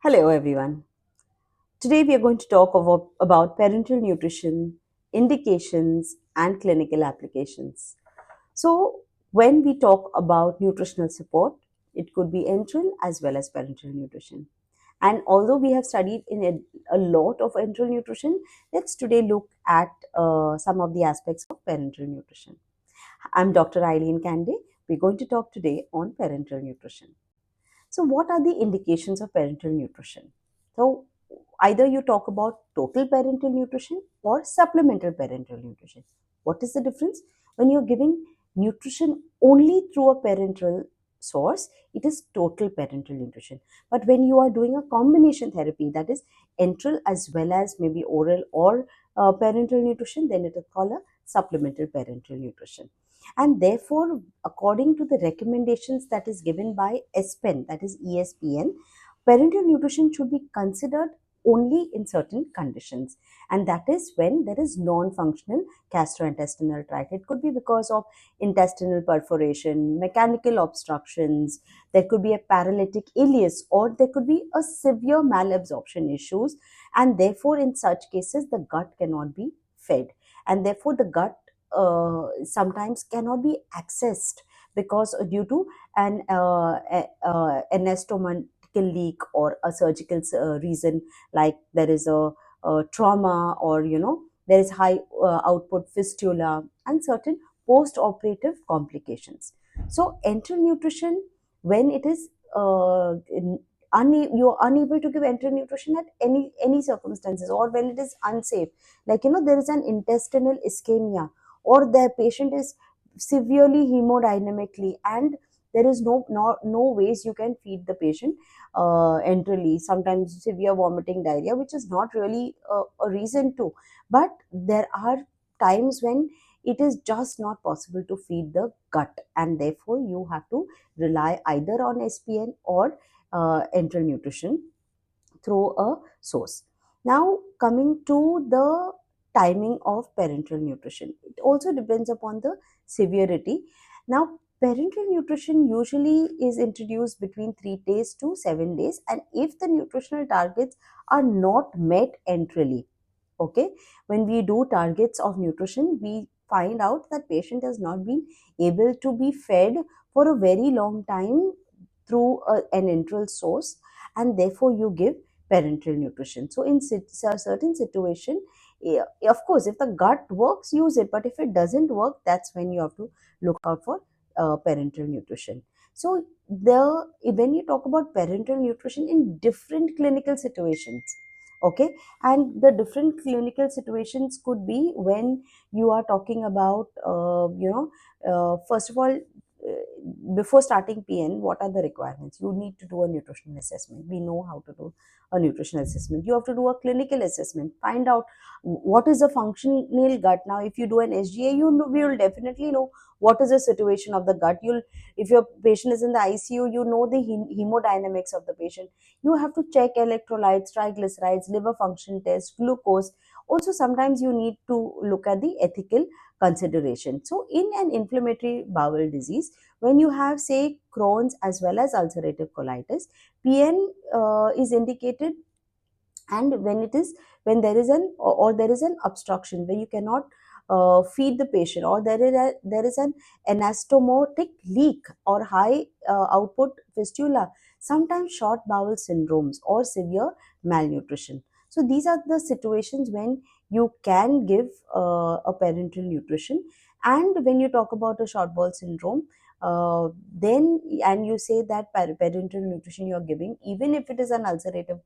Hello, everyone. Today we are going to talk about parental nutrition, indications, and clinical applications. So, when we talk about nutritional support, it could be enteral as well as parental nutrition. And although we have studied in a lot of enteral nutrition, let's today look at some of the aspects of parental nutrition. I'm Dr. Eileen Canday. We're going to talk today on parental nutrition. So, what are the indications of parental nutrition? So, either you talk about total parental nutrition or supplemental parental nutrition. What is the difference? When you're giving nutrition only through a parental source, it is total parental nutrition. But when you are doing a combination therapy, that is enteral as well as maybe oral or parental nutrition, then it is called a supplemental parental nutrition. And therefore, according to the recommendations that is given by ESPN, that is ESPN, parental nutrition should be considered only in certain conditions, and that is when there is non-functional gastrointestinal tract. It could be because of intestinal perforation, mechanical obstructions, there could be a paralytic ileus, or there could be a severe malabsorption issues, and therefore in such cases the gut cannot be fed, and therefore the gut sometimes cannot be accessed because due to an anastomotic leak or a surgical reason, like there is a trauma, or there is high output fistula and certain post-operative complications. So enteral nutrition, when it is you are unable to give enteral nutrition at any circumstances, or when it is unsafe, like there is an intestinal ischemia, or the patient is severely hemodynamically, and there is no ways you can feed the patient enterally, sometimes severe vomiting, diarrhea, which is not really a reason to, but there are times when it is just not possible to feed the gut, and therefore you have to rely either on SPN or enteral nutrition through a source. Now, coming to the timing of parenteral nutrition, it also depends upon the severity. Now, parenteral nutrition usually is introduced between 3 days to 7 days, and if the nutritional targets are not met enterally, okay, when we do targets of nutrition, we find out that patient has not been able to be fed for a very long time through an enteral source, and therefore you give parenteral nutrition. So in certain situation, of course, if the gut works, use it, but if it doesn't work, that's when you have to look out for parenteral nutrition. So when you talk about parenteral nutrition in different clinical situations, okay, and the different clinical situations could be when you are talking about first of all, before starting PN, what are the requirements? You need to do a nutritional assessment. We know how to do a nutritional assessment. You have to do a clinical assessment. Find out what is the functional gut. Now, if you do an SGA, we will definitely know what is the situation of the gut. If your patient is in the ICU, you know the hemodynamics of the patient. You have to check electrolytes, triglycerides, liver function test, glucose. Also, sometimes you need to look at the ethical consideration. So, in an inflammatory bowel disease, when you have, say, Crohn's as well as ulcerative colitis, PN is indicated, and when there is or there is an obstruction where you cannot feed the patient, or there is an anastomotic leak or high output fistula, sometimes short bowel syndromes or severe malnutrition. So these are the situations when you can give a parenteral nutrition. And when you talk about a short bowel syndrome, then and you say that parenteral nutrition you are giving, even if it is an ulcerative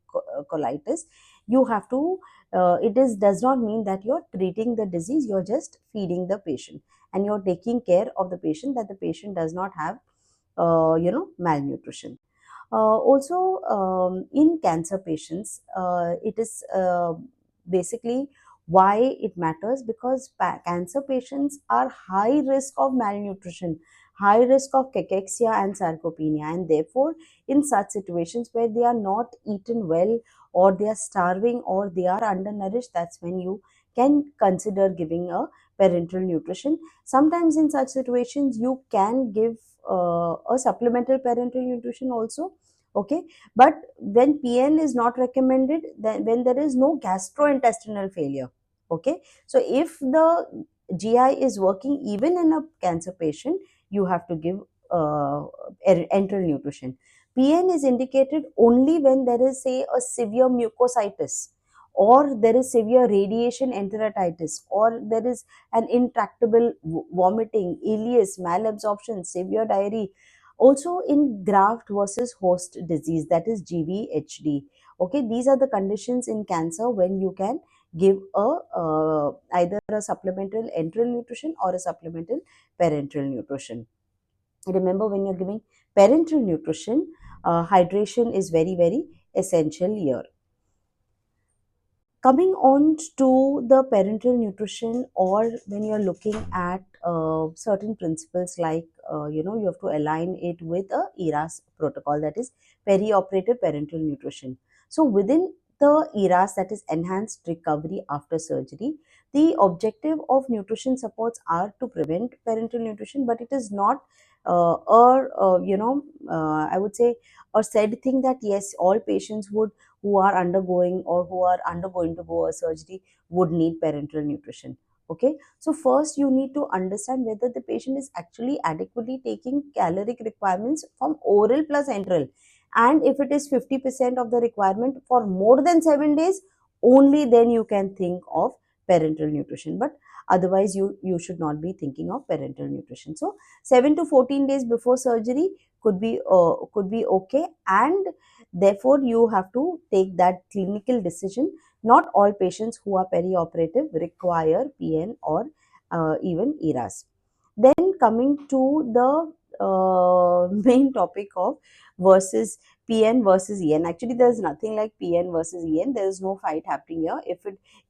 colitis, you have to does not mean that you're treating the disease, you're just feeding the patient, and you're taking care of the patient, that the patient does not have malnutrition. Also, in cancer patients, it is basically why it matters, because cancer patients are high risk of malnutrition, high risk of cachexia and sarcopenia, and therefore in such situations where they are not eaten well, or they are starving, or they are undernourished, that's when you can consider giving a parenteral nutrition. Sometimes in such situations you can give a supplemental parenteral nutrition also, Okay, but when PN is not recommended, then when there is no gastrointestinal failure. Okay, so if the GI is working even in a cancer patient, you have to give enteral nutrition. PN is indicated only when there is, say, a severe mucositis, or there is severe radiation enteritis, or there is an intractable vomiting, ileus, malabsorption, severe diarrhea. Also in graft versus host disease, that is GVHD. Okay, these are the conditions in cancer when you can give a either a supplemental enteral nutrition or a supplemental parenteral nutrition. Remember, when you're giving parenteral nutrition, hydration is very, very essential here. Coming on to the parenteral nutrition, or when you're looking at certain principles like you have to align it with a ERAS protocol, that is perioperative parenteral nutrition. So within the ERAS, that is enhanced recovery after surgery, the objective of nutrition supports are to prevent parenteral nutrition, but it is not I would say a said thing that yes, all patients would who are undergoing or who are undergoing to go a surgery would need parenteral nutrition. Okay, so first you need to understand whether the patient is actually adequately taking caloric requirements from oral plus enteral, and if it is 50% of the requirement for more than 7 days, only then you can think of parenteral nutrition. But otherwise you should not be thinking of parenteral nutrition. So 7 to 14 days before surgery could be okay, and therefore you have to take that clinical decision. Not all patients who are perioperative require PN or even ERAS. Then coming to the main topic of versus PN versus EN. Actually, there's nothing like PN versus EN. There is no fight happening here.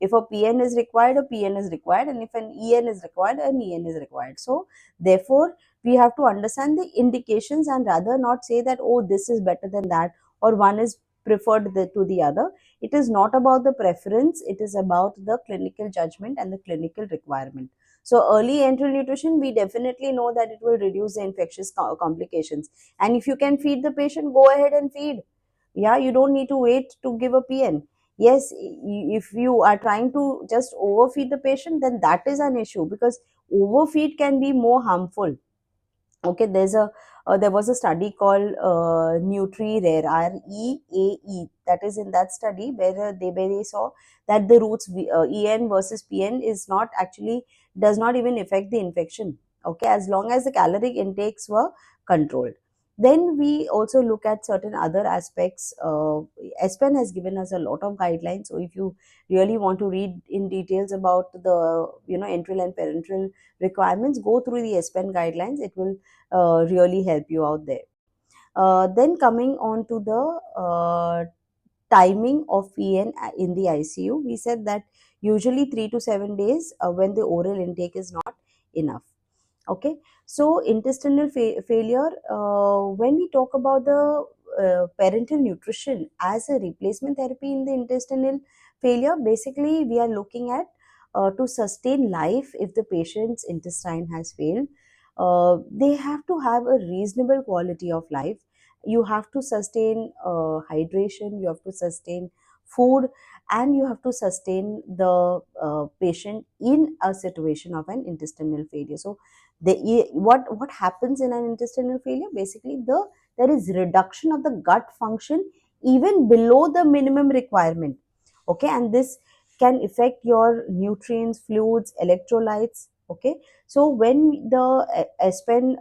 If a PN is required, a PN is required, and if an EN is required, an EN is required. So therefore, we have to understand the indications and rather not say that, oh, this is better than that, or one is preferred to the other. It is not about the preference, it is about the clinical judgment and the clinical requirement. So early enteral nutrition, we definitely know that it will reduce the infectious complications. And if you can feed the patient, go ahead and feed. Yeah, you don't need to wait to give a PN. Yes, if you are trying to just overfeed the patient, then that is an issue, because overfeed can be more harmful. Okay, there was a study called NutriRare, REAE. That is, in that study where they saw that the roots EN versus PN is not actually, does not even affect the infection. Okay, as long as the caloric intakes were controlled. Then we also look at certain other aspects. SPEN has given us a lot of guidelines. So if you really want to read in details about the enteral and parenteral requirements, go through the SPEN guidelines. It will really help you out there. Then coming on to the timing of PN in the ICU, we said that usually 3 to 7 days when the oral intake is not enough. Okay, so intestinal failure, when we talk about the parenteral nutrition as a replacement therapy in the intestinal failure, basically we are looking at to sustain life if the patient's intestine has failed. They have to have a reasonable quality of life. You have to sustain hydration, you have to sustain food, and you have to sustain the patient in a situation of an intestinal failure. So what happens in an intestinal failure? Basically, there is reduction of the gut function even below the minimum requirement. Okay, and this can affect your nutrients, fluids, electrolytes. Okay, so when the SPEN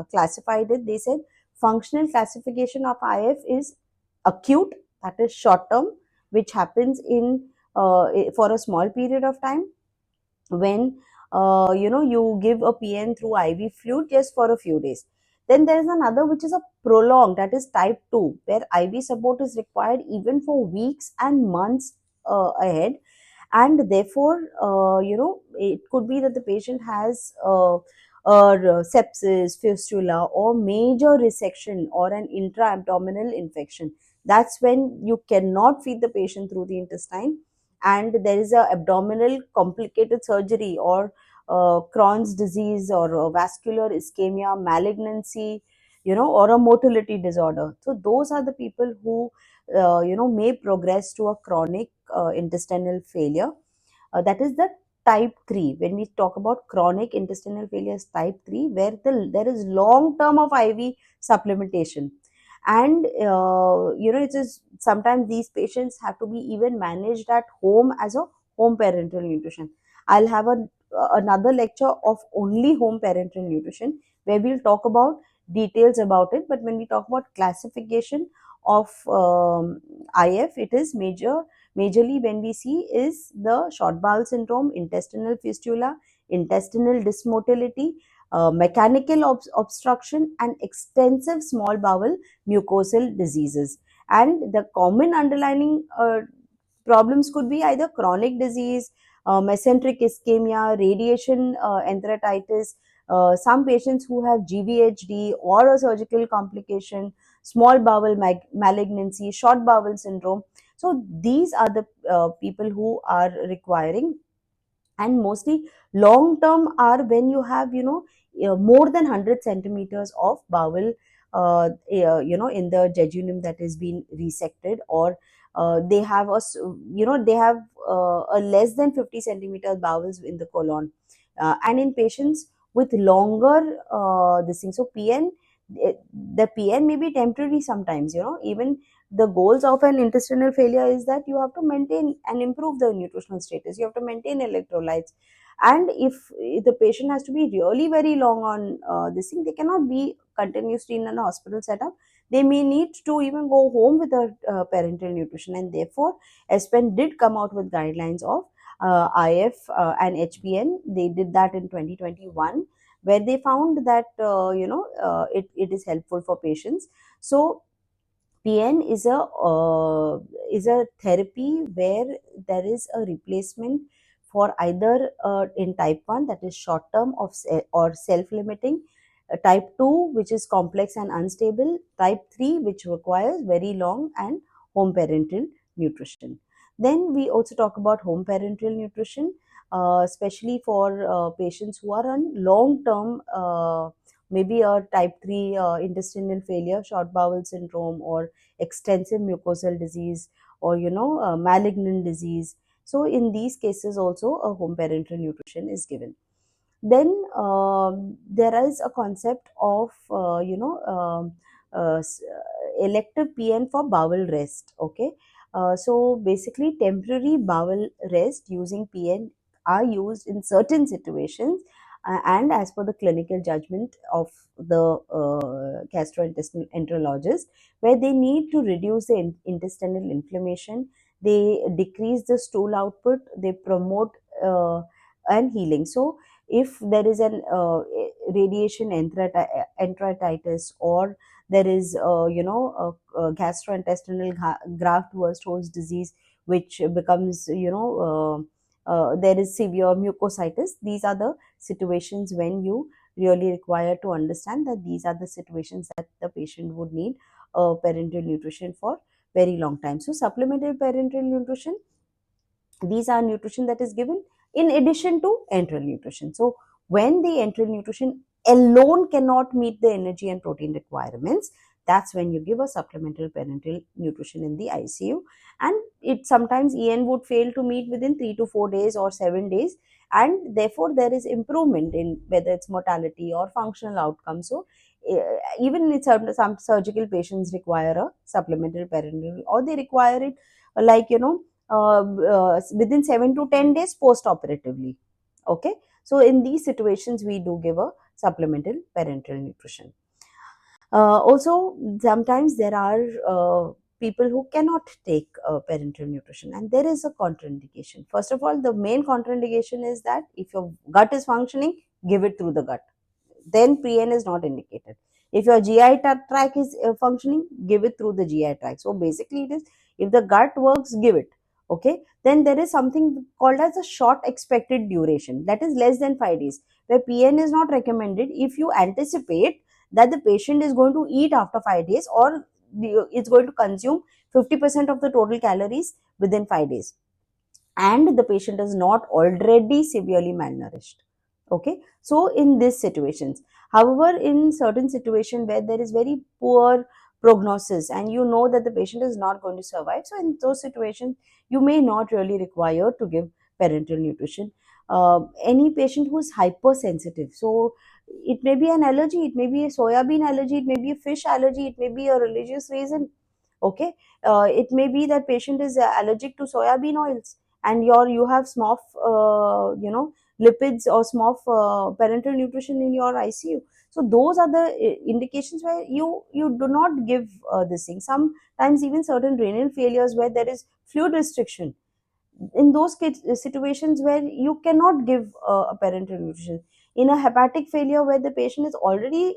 classified it, they said functional classification of IF is acute, that is short term, which happens in for a small period of time, when you give a PN through IV fluid just for a few days. Then there is another which is a prolonged, that is type 2, where IV support is required even for weeks and months ahead. And therefore it could be that the patient has or sepsis, fistula, or major resection, or an intra-abdominal infection. That's when you cannot feed the patient through the intestine, and there is a abdominal complicated surgery, or Crohn's disease, or vascular ischemia, malignancy, or a motility disorder. So those are the people who may progress to a chronic intestinal failure. That is the type 3. When we talk about chronic intestinal failure is type 3, where there is long term of IV supplementation. And it is sometimes these patients have to be even managed at home as a home parenteral nutrition. I'll have another lecture of only home parenteral nutrition, where we'll talk about details about it. But when we talk about classification of IF, it is majorly when we see is the short bowel syndrome, intestinal fistula, intestinal dysmotility, mechanical obstruction, and extensive small bowel mucosal diseases. And the common underlying problems could be either chronic disease, mesenteric ischemia, radiation enteritis, some patients who have GVHD or a surgical complication, small bowel malignancy, short bowel syndrome. So these are the people who are requiring. And mostly long term are when you have more than 100 centimeters of bowel in the jejunum that is being resected, or they have they have a less than 50 centimeters bowels in the colon. And in patients with longer this thing, so PN, the PN may be temporary sometimes. Even the goals of an intestinal failure is that you have to maintain and improve the nutritional status, you have to maintain electrolytes. And if the patient has to be really very long on this thing, they cannot be continuously in a hospital setup. They may need to even go home with a parenteral nutrition. And therefore SPEN did come out with guidelines of IF and HPN. They did that in 2021, where they found that it is helpful for patients. So PN is a therapy where there is a replacement for either in type 1, that is short term or self limiting, type 2 which is complex and unstable, type 3 which requires very long and home parental nutrition. Then we also talk about home parental nutrition, especially for patients who are on long term maybe a type 3 intestinal failure, short bowel syndrome, or extensive mucosal disease, or malignant disease. So in these cases also a home parenteral nutrition is given. Then there is a concept of elective PN for bowel rest. Okay, so basically temporary bowel rest using PN are used in certain situations, and as per the clinical judgment of the gastrointestinal enterologist, where they need to reduce the intestinal inflammation, they decrease the stool output, they promote and healing. So if there is an radiation enteritis, or there is a gastrointestinal graft versus host disease, which becomes there is severe mucositis, these are the situations when you really require to understand that these are the situations that the patient would need parenteral nutrition for very long time. So supplementary parenteral nutrition, these are nutrition that is given in addition to enteral nutrition. So when the enteral nutrition alone cannot meet the energy and protein requirements, that's when you give a supplemental parenteral nutrition in the ICU. And it sometimes EN would fail to meet within 3 to 4 days or 7 days, and therefore there is improvement in whether it's mortality or functional outcomes. So even in some surgical patients require a supplemental parenteral, or they require it like within 7 to 10 days post operatively. Okay, so in these situations we do give a supplemental parenteral nutrition. Also sometimes there are people who cannot take parenteral nutrition, and there is a contraindication. First of all, the main contraindication is that if your gut is functioning, give it through the gut, then PN is not indicated. If your GI tract is functioning, give it through the GI tract. So basically it is, if the gut works, give it. Okay, then there is something called as a short expected duration, that is less than 5 days, where PN is not recommended if you anticipate that the patient is going to eat after 5 days, or it's going to consume 50% of the total calories within 5 days, and the patient is not already severely malnourished. Okay, so in these situations, However, in certain situation where there is very poor prognosis and you know that the patient is not going to survive, so in those situations you may not really require to give parenteral nutrition. Any patient who is hypersensitive, so it may be an allergy, it may be a soybean allergy, it may be a fish allergy, it may be a religious reason. Okay, it may be that patient is allergic to soybean oils, and you have SMOF, lipids or SMOF parenteral nutrition in your ICU. So those are the indications where you do not give this thing. Sometimes even certain renal failures where there is fluid restriction, in those situations where you cannot give a parenteral nutrition. In a hepatic failure where the patient is already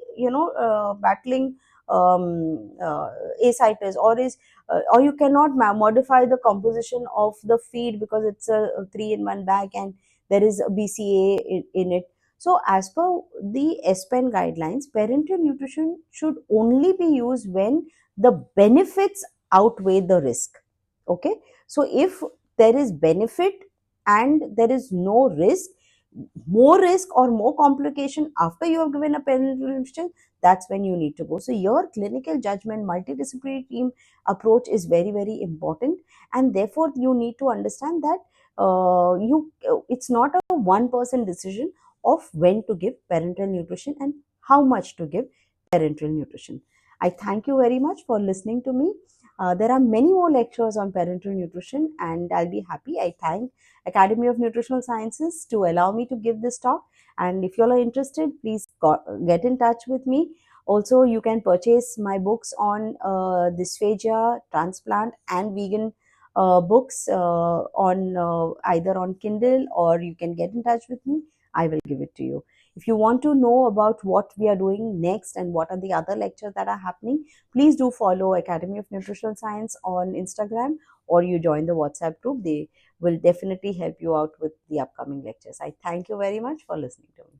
battling ascites, or you cannot modify the composition of the feed because it's a 3-in-1 bag and there is a BCA in it. So as per the SPEN guidelines, parenteral nutrition should only be used when the benefits outweigh the risk. Okay, so if there is benefit and there is no risk, more risk or more complication after you have given a parenteral nutrition, that's when you need to go. So your clinical judgment, multidisciplinary team approach is very, very important, and therefore you need to understand that you it's not a one-person decision of when to give parenteral nutrition and how much to give parenteral nutrition. I thank you very much for listening to me. There are many more lectures on parenteral nutrition, and I'll be happy. I thank Academy of Nutritional Sciences to allow me to give this talk. And if you all are interested, please get in touch with me. Also, you can purchase my books on dysphagia, transplant, and vegan books on either on Kindle, or you can get in touch with me. I will give it to you. If you want to know about what we are doing next and what are the other lectures that are happening, please do follow Academy of Nutritional Science on Instagram, or you join the WhatsApp group. They will definitely help you out with the upcoming lectures. I thank you very much for listening to me.